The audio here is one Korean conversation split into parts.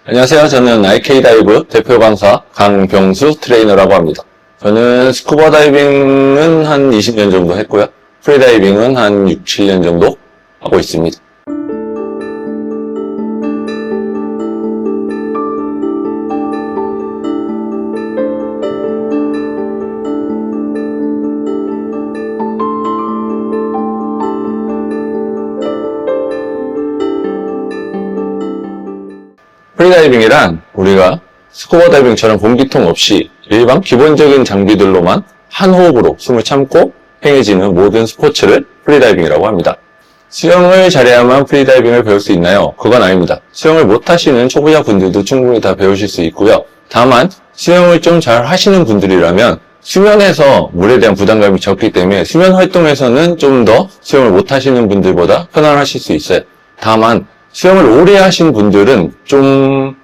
안녕하세요. 저는 IK다이브 대표 강사 강병수 트레이너라고 합니다. 저는 스쿠버 다이빙은 한 20년 정도 했고요. 프리다이빙은 한 6, 7년 정도 하고 있습니다. 프리다이빙이란 우리가 스쿠버 다이빙처럼 공기통 없이 일반 기본적인 장비들로만 한 호흡으로 숨을 참고 행해지는 모든 스포츠를 프리다이빙이라고 합니다. 수영을 잘해야만 프리다이빙을 배울 수 있나요? 그건 아닙니다. 수영을 못하시는 초보자 분들도 충분히 다 배우실 수 있고요. 다만 수영을 좀 잘 하시는 분들이라면 수면에서 물에 대한 부담감이 적기 때문에 수면 활동에서는 좀 더 수영을 못하시는 분들보다 편안하실 수 있어요. 다만 수영을 오래 하신 분들은 좀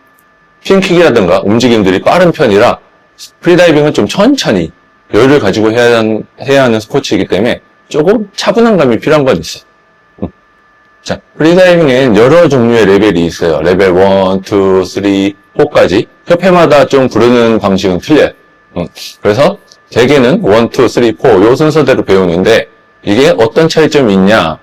핑킥이라든가 움직임들이 빠른 편이라 프리다이빙은 좀 천천히 여유를 가지고 해야 하는 스포츠이기 때문에 조금 차분한 감이 필요한 건 있어요. 자, 프리다이빙엔 여러 종류의 레벨이 있어요. 레벨 1, 2, 3, 4까지 협회마다 좀 부르는 방식은 틀려요. 그래서 대개는 1, 2, 3, 4 요 순서대로 배우는데 이게 어떤 차이점이 있냐?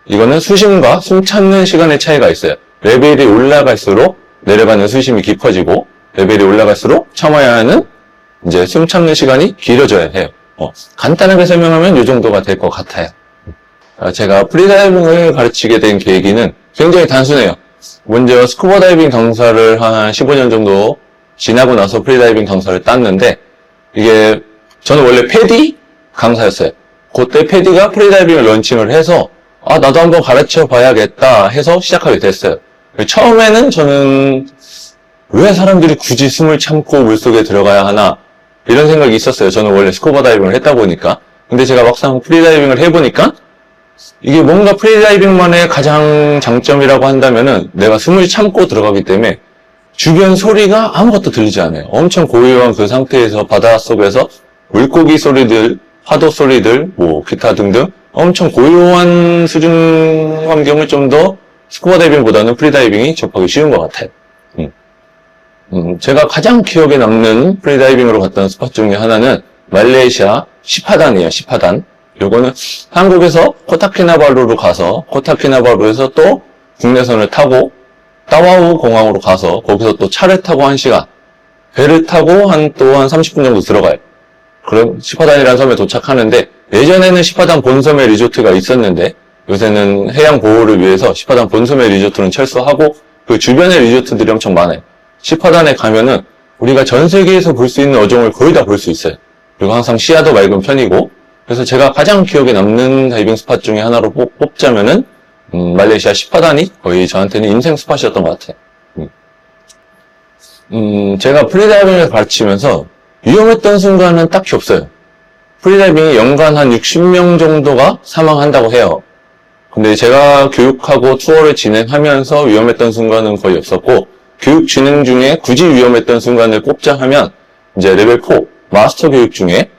이거는 수심과 숨 참는 시간의 차이가 있어요. 레벨이 올라갈수록 내려가는 수심이 깊어지고 레벨이 올라갈수록 참아야 하는 이제 숨 참는 시간이 길어져야 해요. 간단하게 설명하면 이 정도가 될 것 같아요. 제가 프리다이빙을 가르치게 된 계기는 굉장히 단순해요. 먼저 스쿠버 다이빙 강사를 한 15년 정도 지나고 나서 프리다이빙 강사를 땄는데 이게 저는 원래 패디 강사였어요. 그때 패디가 프리다이빙을 런칭을 해서 나도 한번 가르쳐 봐야겠다 해서 시작하게 됐어요. 처음에는 저는 왜 사람들이 굳이 숨을 참고 물속에 들어가야 하나 이런 생각이 있었어요. 저는 원래 스쿠버 다이빙을 했다 보니까. 근데 제가 막상 프리다이빙을 해보니까 이게 뭔가 프리다이빙만의 가장 장점이라고 한다면은 내가 숨을 참고 들어가기 때문에 주변 소리가 아무것도 들리지 않아요. 엄청 고요한 그 상태에서 바닷속에서 물고기 소리들, 파도 소리들, 기타 등등 엄청 고요한 수중 환경을 좀 더 스쿠버 다이빙보다는 프리다이빙이 접하기 쉬운 것 같아요. 제가 가장 기억에 남는 프리다이빙으로 갔던 스팟 중에 하나는 말레이시아 시파단이에요. 시파단. 요거는 한국에서 코타키나발루로 가서 코타키나발루에서 또 국내선을 타고 따와우 공항으로 가서 거기서 또 차를 타고 1시간, 배를 타고 또 한 30분 정도 들어가요. 그럼 시파단이라는 섬에 도착하는데 예전에는 시파단 본섬에 리조트가 있었는데 요새는 해양 보호를 위해서 시파단 본섬의 리조트는 철수하고 그 주변의 리조트들이 엄청 많아요. 시파단에 가면은 우리가 전 세계에서 볼 수 있는 어종을 거의 다 볼 수 있어요. 그리고 항상 시야도 맑은 편이고 그래서 제가 가장 기억에 남는 다이빙 스팟 중에 하나로 뽑자면은 말레이시아 시파단이 거의 저한테는 인생 스팟이었던 것 같아요. 제가 프리다이빙을 가르치면서 위험했던 순간은 딱히 없어요. 프리다이빙이 연간 한 60명 정도가 사망한다고 해요. 근데 제가 교육하고 투어를 진행하면서 위험했던 순간은 거의 없었고 교육 진행 중에 굳이 위험했던 순간을 꼽자 하면 이제 레벨 4 마스터 교육 중에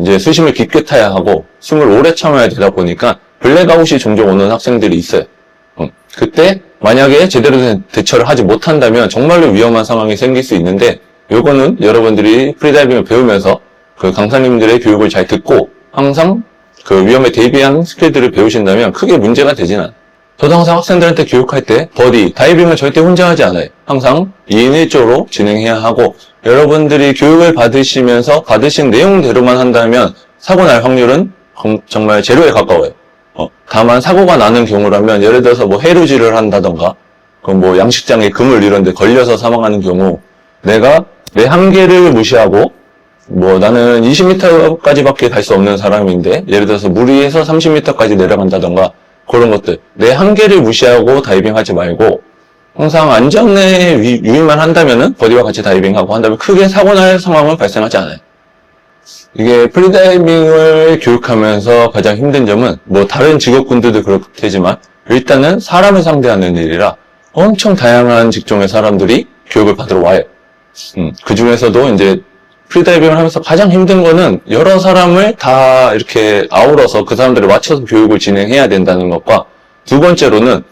이제 수심을 깊게 타야 하고 숨을 오래 참아야 되다 보니까 블랙아웃이 종종 오는 학생들이 있어요. 그때 만약에 제대로 된 대처를 하지 못한다면 정말로 위험한 상황이 생길 수 있는데 요거는 여러분들이 프리다이빙을 배우면서 그 강사님들의 교육을 잘 듣고 항상 그 위험에 대비한 스킬들을 배우신다면 크게 문제가 되진 않아요. 저도 항상 학생들한테 교육할 때 다이빙을 절대 혼자 하지 않아요. 항상 2인 1조로 진행해야 하고 여러분들이 교육을 받으시면서 받으신 내용대로만 한다면 사고 날 확률은 정말 제로에 가까워요. 다만 사고가 나는 경우라면 예를 들어서 해루질을 한다던가 양식장에 그물 이런 데 걸려서 사망하는 경우 내가 내 한계를 무시하고 나는 20m까지밖에 갈 수 없는 사람인데 예를 들어서 물 위에서 30m까지 내려간다던가 그런 것들 내 한계를 무시하고 다이빙 하지 말고 항상 안전에 유의만 한다면은 버디와 같이 다이빙하고 한다면 크게 사고 날 상황은 발생하지 않아요. 이게 프리다이빙을 교육하면서 가장 힘든 점은 다른 직업군들도 그렇겠지만 일단은 사람을 상대하는 일이라 엄청 다양한 직종의 사람들이 교육을 받으러 와요. 그 중에서도 이제 프리다이빙을 하면서 가장 힘든 거는 여러 사람을 다 이렇게 아우러서 그 사람들을 맞춰서 교육을 진행해야 된다는 것과 두 번째로는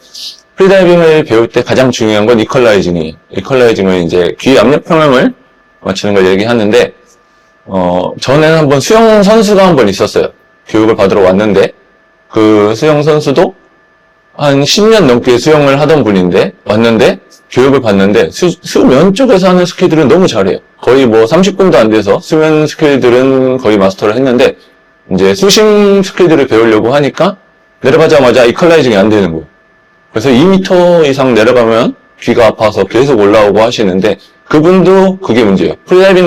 프리다이빙을 배울 때 가장 중요한 건 이퀄라이징이에요. 이퀄라이징은 이제 귀 압력 평형을 맞추는 걸 얘기하는데, 전에는 한번 수영 선수가 한 번 있었어요. 교육을 받으러 왔는데, 그 수영 선수도 한 10년 넘게 수영을 하던 분인데, 왔는데, 교육을 받는데, 수면 쪽에서 하는 스킬들은 너무 잘해요. 거의 뭐 30분도 안 돼서 수면 스킬들은 거의 마스터를 했는데, 이제 수심 스킬들을 배우려고 하니까, 내려가자마자 이퀄라이징이 안 되는 거예요. 그래서 2m 이상 내려가면 귀가 아파서 계속 올라오고 하시는데, 그분도 그게 문제예요.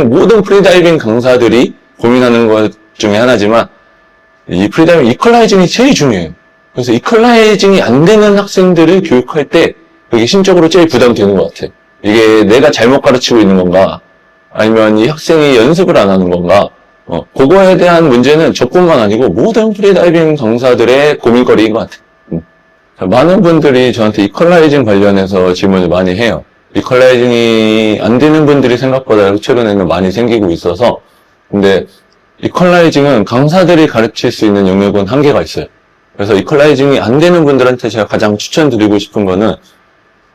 모든 프리다이빙 강사들이 고민하는 것 중에 하나지만, 이 프리다이빙 이퀄라이징이 제일 중요해요. 그래서 이퀄라이징이 안 되는 학생들을 교육할 때, 그게 심적으로 제일 부담되는 것 같아요. 이게 내가 잘못 가르치고 있는 건가, 아니면 이 학생이 연습을 안 하는 건가, 그거에 대한 문제는 저뿐만 아니고 모든 프리다이빙 강사들의 고민거리인 것 같아요. 많은 분들이 저한테 이퀄라이징 관련해서 질문을 많이 해요. 이퀄라이징이 안 되는 분들이 생각보다 최근에는 많이 생기고 있어서, 근데 이퀄라이징은 강사들이 가르칠 수 있는 영역은 한계가 있어요. 그래서 이퀄라이징이 안 되는 분들한테 제가 가장 추천드리고 싶은 거는,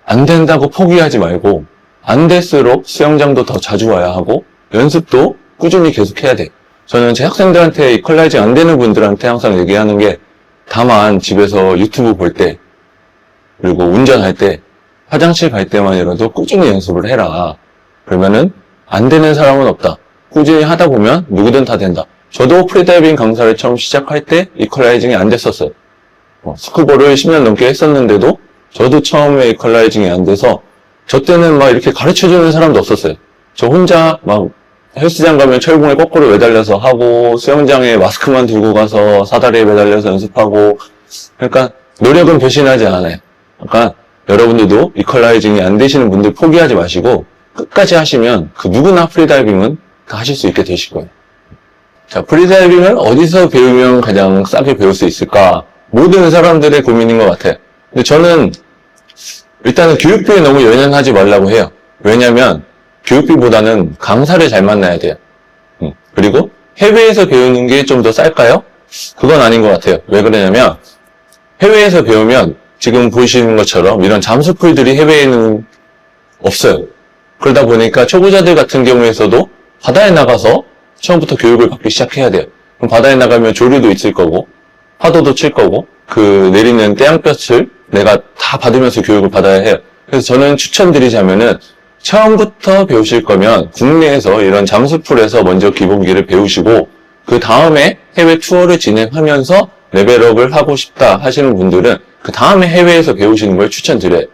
안 된다고 포기하지 말고, 안 될수록 수영장도 더 자주 와야 하고, 연습도 꾸준히 계속해야 돼요. 저는 제 학생들한테 이퀄라이징 안 되는 분들한테 항상 얘기하는 게, 다만 집에서 유튜브 볼 때, 그리고 운전할 때, 화장실 갈 때만이라도 꾸준히 연습을 해라. 그러면은 안 되는 사람은 없다. 꾸준히 하다 보면 누구든 다 된다. 저도 프리다이빙 강사를 처음 시작할 때 이퀄라이징이 안 됐었어요. 스쿠버를 10년 넘게 했었는데도 저도 처음에 이퀄라이징이 안 돼서 저 때는 막 이렇게 가르쳐주는 사람도 없었어요. 저 혼자 막 헬스장 가면 철봉에 거꾸로 매달려서 하고, 수영장에 마스크만 들고 가서 사다리에 매달려서 연습하고, 그러니까 노력은 배신하지 않아요. 그러니까 여러분들도 이퀄라이징이 안 되시는 분들 포기하지 마시고 끝까지 하시면 그 누구나 프리다이빙은 다 하실 수 있게 되실 거예요. 자, 프리다이빙을 어디서 배우면 가장 싸게 배울 수 있을까? 모든 사람들의 고민인 것 같아요. 근데 저는 일단은 교육비에 너무 연연하지 말라고 해요. 왜냐면 교육비보다는 강사를 잘 만나야 돼요. 그리고 해외에서 배우는 게 좀 더 쌀까요? 그건 아닌 것 같아요. 왜 그러냐면 해외에서 배우면 지금 보시는 것처럼 이런 잠수풀들이 해외에는 없어요. 그러다 보니까 초보자들 같은 경우에서도 바다에 나가서 처음부터 교육을 받기 시작해야 돼요. 그럼 바다에 나가면 조류도 있을 거고 파도도 칠 거고 그 내리는 태양볕을 내가 다 받으면서 교육을 받아야 해요. 그래서 저는 추천드리자면은 처음부터 배우실 거면 국내에서 이런 잠수풀에서 먼저 기본기를 배우시고 그 다음에 해외 투어를 진행하면서 레벨업을 하고 싶다 하시는 분들은 그 다음에 해외에서 배우시는 걸 추천드려요.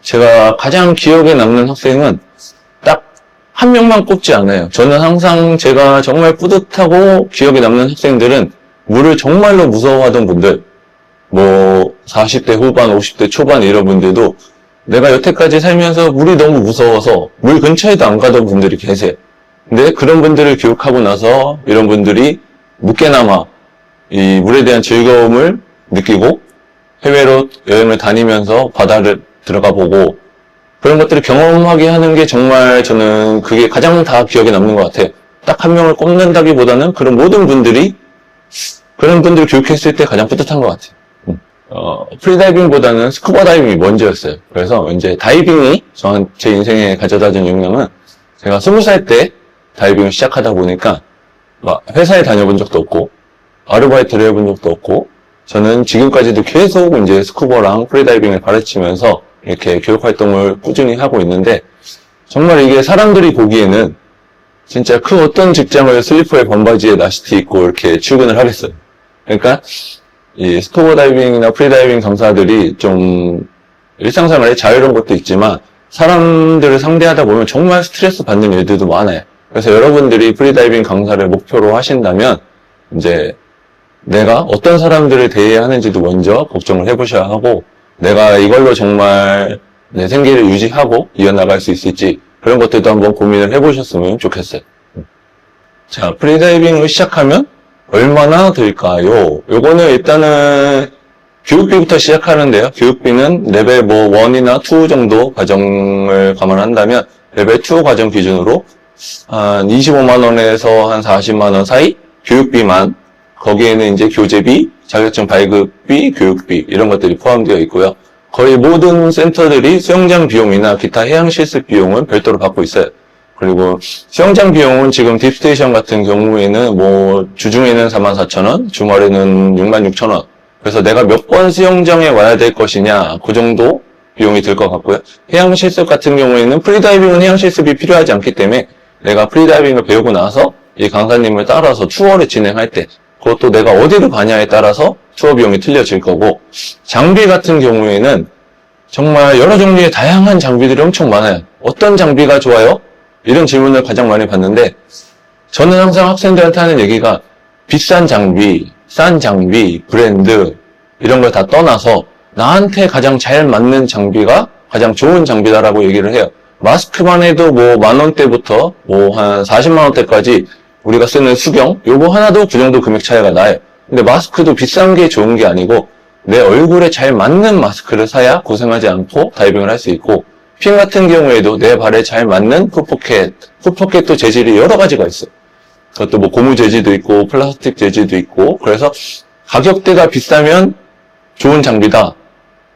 제가 가장 기억에 남는 학생은 딱 한 명만 꼽지 않아요. 저는 항상 제가 정말 뿌듯하고 기억에 남는 학생들은 물을 정말로 무서워하던 분들, 뭐 40대 후반, 50대 초반 이런 분들도 내가 여태까지 살면서 물이 너무 무서워서 물 근처에도 안 가던 분들이 계세요. 근데 그런 분들을 교육하고 나서 이런 분들이 묻게나마 이 물에 대한 즐거움을 느끼고 해외로 여행을 다니면서 바다를 들어가 보고 그런 것들을 경험하게 하는 게 정말 저는 그게 가장 다 기억에 남는 것 같아요. 딱 한 명을 꼽는다기보다는 그런 모든 분들이 그런 분들을 교육했을 때 가장 뿌듯한 것 같아요. 프리다이빙보다는 스쿠버 다이빙이 먼저였어요. 그래서 이제 다이빙이 제 인생에 가져다준 영향은 제가 20살 때 다이빙을 시작하다 보니까 막 회사에 다녀본 적도 없고 아르바이트를 해본 적도 없고 저는 지금까지도 계속 이제 스쿠버랑 프리다이빙을 가르치면서 이렇게 교육 활동을 꾸준히 하고 있는데 정말 이게 사람들이 보기에는 진짜 그 어떤 직장을 슬리퍼에 반바지에 나시티 입고 이렇게 출근을 하겠어요. 그러니까 이 스쿠버 다이빙이나 프리다이빙 강사들이 좀 일상생활에 자유로운 것도 있지만 사람들을 상대하다 보면 정말 스트레스 받는 일들도 많아요. 그래서 여러분들이 프리다이빙 강사를 목표로 하신다면 이제 내가 어떤 사람들을 대해야 하는지도 먼저 걱정을 해보셔야 하고 내가 이걸로 정말 내 생계를 유지하고 이어나갈 수 있을지 그런 것들도 한번 고민을 해보셨으면 좋겠어요. 자, 프리다이빙을 시작하면 얼마나 들까요? 요거는 일단은 교육비부터 시작하는데요. 교육비는 레벨 1이나 2 정도 과정을 감안한다면 레벨 2 과정 기준으로 한 25만 원에서 한 40만 원 사이 교육비만 거기에는 이제 교재비, 자격증 발급비, 교육비 이런 것들이 포함되어 있고요. 거의 모든 센터들이 수영장 비용이나 기타 해양 실습 비용은 별도로 받고 있어요. 그리고 수영장 비용은 지금 딥스테이션 같은 경우에는 뭐 주중에는 44,000원, 주말에는 66,000원. 그래서 내가 몇 번 수영장에 와야 될 것이냐, 그 정도 비용이 들 것 같고요. 해양 실습 같은 경우에는 프리다이빙은 해양 실습이 필요하지 않기 때문에 내가 프리다이빙을 배우고 나서 이 강사님을 따라서 투어를 진행할 때 그것도 내가 어디로 가냐에 따라서 투어 비용이 틀려질 거고, 장비 같은 경우에는 정말 여러 종류의 다양한 장비들이 엄청 많아요. 어떤 장비가 좋아요? 이런 질문을 가장 많이 받는데, 저는 항상 학생들한테 하는 얘기가 비싼 장비, 싼 장비, 브랜드 이런 걸 다 떠나서 나한테 가장 잘 맞는 장비가 가장 좋은 장비다라고 얘기를 해요. 마스크만 해도 뭐 10,000원대부터 뭐 한 400,000원대까지 우리가 쓰는 수경, 요거 하나도 그 정도 금액 차이가 나요. 근데 마스크도 비싼 게 좋은 게 아니고 내 얼굴에 잘 맞는 마스크를 사야 고생하지 않고 다이빙을 할 수 있고, 핀 같은 경우에도 내 발에 잘 맞는 풋포켓도 재질이 여러 가지가 있어요. 그것도 뭐 고무 재질도 있고 플라스틱 재질도 있고, 그래서 가격대가 비싸면 좋은 장비다,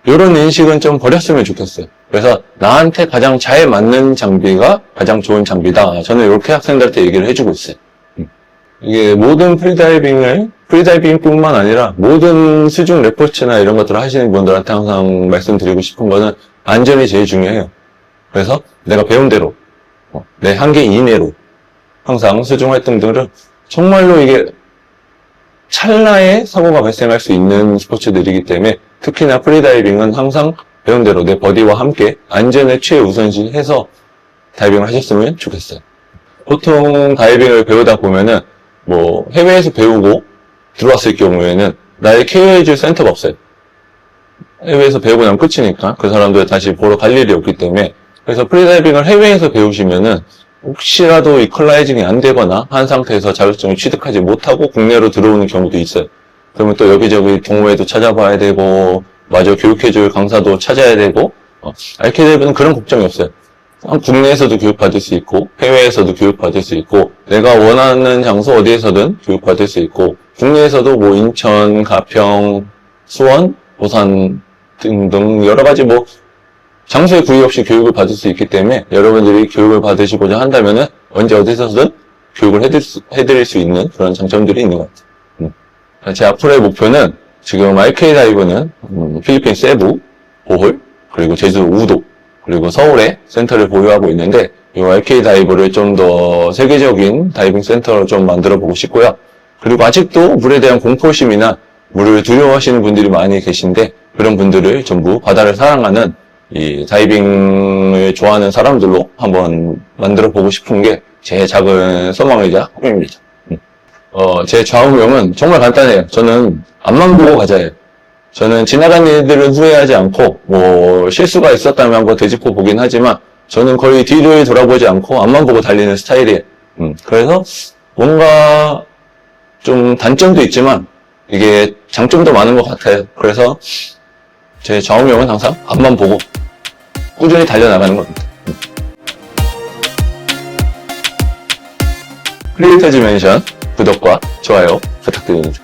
이런 인식은 좀 버렸으면 좋겠어요. 그래서 나한테 가장 잘 맞는 장비가 가장 좋은 장비다, 저는 이렇게 학생들한테 얘기를 해주고 있어요. 이게 모든 프리다이빙뿐만 아니라 모든 수중 레포츠나 이런 것들을 하시는 분들한테 항상 말씀드리고 싶은 거는 안전이 제일 중요해요. 그래서 내가 배운 대로 내 한계 이내로 항상 수중 활동들은 정말로 이게 찰나에 사고가 발생할 수 있는 스포츠들이기 때문에 특히나 프리다이빙은 항상 배운 대로 내 버디와 함께 안전을 최우선시해서 다이빙을 하셨으면 좋겠어요. 보통 다이빙을 배우다 보면은 뭐 해외에서 배우고 들어왔을 경우에는 나를 케어해줄 센터가 없어요. 해외에서 배우고 나면 끝이니까 그 사람들 다시 보러 갈 일이 없기 때문에. 그래서 프리다이빙을 해외에서 배우시면은 혹시라도 이퀄라이징이 안 되거나 한 상태에서 자격증을 취득하지 못하고 국내로 들어오는 경우도 있어요. 그러면 또 여기저기 동호회도 찾아봐야 되고 마저 교육해줄 강사도 찾아야 되고, 알케이드는 그런 걱정이 없어요. 국내에서도 교육받을 수 있고 해외에서도 교육받을 수 있고 내가 원하는 장소 어디에서든 교육받을 수 있고, 국내에서도 뭐 인천, 가평, 수원, 부산 등등 여러 가지 뭐 장소에 구애 없이 교육을 받을 수 있기 때문에 여러분들이 교육을 받으시고자 한다면은 언제 어디서든 교육을 해드릴 수 있는 그런 장점들이 있는 것 같아요. 제 앞으로의 목표는 지금 RK 다이브는 필리핀 세부, 보홀, 그리고 제주 우도, 그리고 서울에 센터를 보유하고 있는데, 이 RK 다이브를 좀 더 세계적인 다이빙 센터로 좀 만들어 보고 싶고요. 그리고 아직도 물에 대한 공포심이나 물을 두려워하시는 분들이 많이 계신데, 그런 분들을 전부 바다를 사랑하는 이 다이빙을 좋아하는 사람들로 한번 만들어 보고 싶은 게 제 작은 소망이자 꿈입니다. 제 좌우명은 정말 간단해요. 저는 앞만 보고 가자예요. 저는 지나간 일들은 후회하지 않고 뭐 실수가 있었다면 한번 되짚어 보긴 하지만 저는 거의 뒤를 돌아보지 않고 앞만 보고 달리는 스타일이에요. 그래서 뭔가 좀 단점도 있지만 이게 장점도 많은 것 같아요. 그래서 제 좌우명은 항상 앞만 보고 꾸준히 달려나가는 겁니다. 크리에이터즈 맨션 구독과 좋아요 부탁드립니다.